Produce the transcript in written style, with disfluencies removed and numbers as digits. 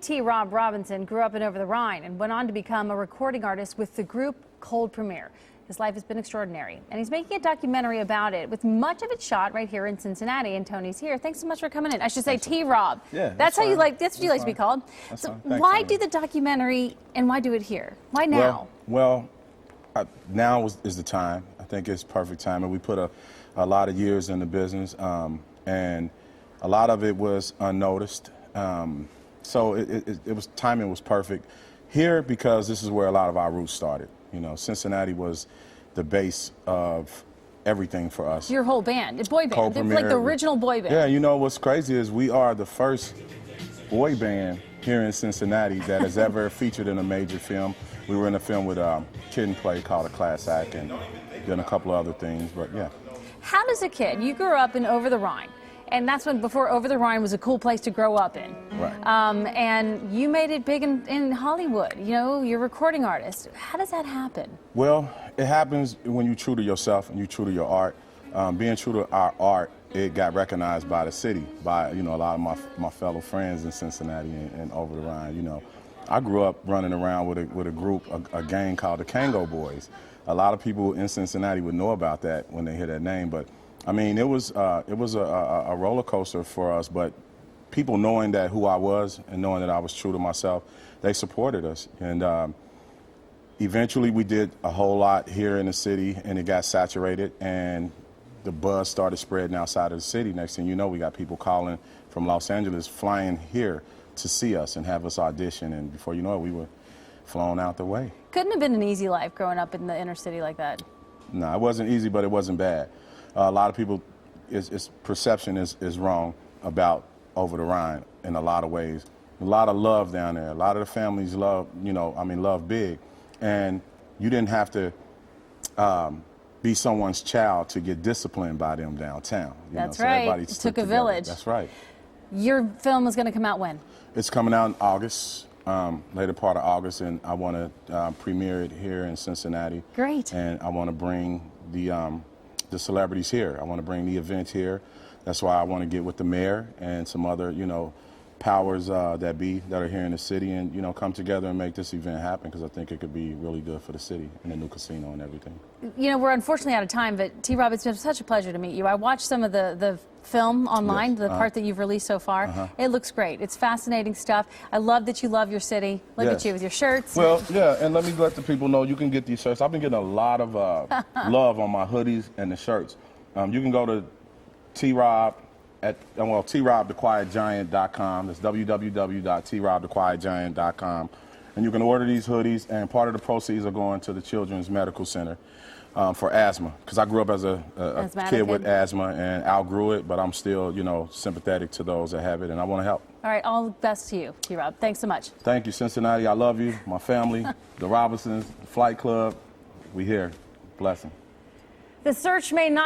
Rob Robinson grew up in Over the Rhine and went on to become a recording artist with the group Cold Premier. His life has been extraordinary, and he's making a documentary about it, with much of it shot right here in Cincinnati. And Tony's here. Thanks so much for coming in. I should say T-Rob. Yeah, that's how you like. That's what you like to be called. So why do the documentary, and why do it here? Why now? Well, now is the time. I think it's perfect time, and we put a lot of years in the business, and a lot of it was unnoticed. So it was timing was perfect here because this is where a lot of our roots started. You know, Cincinnati was the base of everything for us. Your whole band, it's boy band, it's like the original boy band. Yeah, you know what's crazy is we are the first boy band here in Cincinnati that has ever featured in a major film. We were in a film with Kid and Play called A Class Act, and done a couple of other things, but yeah. How does a kid, you grew up in Over the Rhine, and that's when, before Over the Rhine was a cool place to grow up in. Right. And you made it big in Hollywood. You know, you're a recording artist. How does that happen? Well, it happens when you're true to yourself and you're true to your art. Being true to our art, it got recognized by the city, by, you know, a lot of my fellow friends in Cincinnati and Over the Rhine. You know, I grew up running around with a group, a gang called the Kango Boys. A lot of people in Cincinnati would know about that when they hear that name, but I mean, it was a roller coaster for us, but people knowing that who I was and knowing that I was true to myself, they supported us. And eventually we did a whole lot here in the city, and it got saturated, and the buzz started spreading outside of the city. Next thing you know, we got people calling from Los Angeles, flying here to see us and have us audition, and before you know it, we were flown out the way. Couldn't have been an easy life growing up in the inner city like that. No, it wasn't easy, but it wasn't bad. A lot of people, its perception is wrong about Over the Rhine in a lot of ways. A lot of love down there. A lot of the families love, love big. And you didn't have to be someone's child to get disciplined by them downtown. That's right. It took a village. That's right. Your film is going to come out when? It's coming out in August, later part of August, and I want to premiere it here in Cincinnati. Great. And I want to bring the celebrities here. I want to bring the event here. That's why I want to get with the mayor and some other, powers that are here in the city, and come together and make this event happen, because I think it could be really good for the city and the new casino and everything. You know, we're unfortunately out of time, but T-Rob, it's been such a pleasure to meet you. I watched some of the film online, yes. The part that you've released so far. It looks great. It's fascinating stuff. I love that you love your city. Look at you with your shirts. Well, yeah, and let me let the people know you can get these shirts. I've been getting a lot of love on my hoodies and the shirts. You can go to T-Rob at TRobTheQuietGiant.com. That's www.TRobTheQuietGiant.com. And you can order these hoodies, and part of the proceeds are going to the Children's Medical Center for asthma. Because I grew up as a kid with asthma and outgrew it, but I'm still, sympathetic to those that have it, and I want to help. All right, all the best to you, T-Rob. Thanks so much. Thank you, Cincinnati. I love you, my family, the Robinsons, the Flight Club. We here. Blessing. The search may not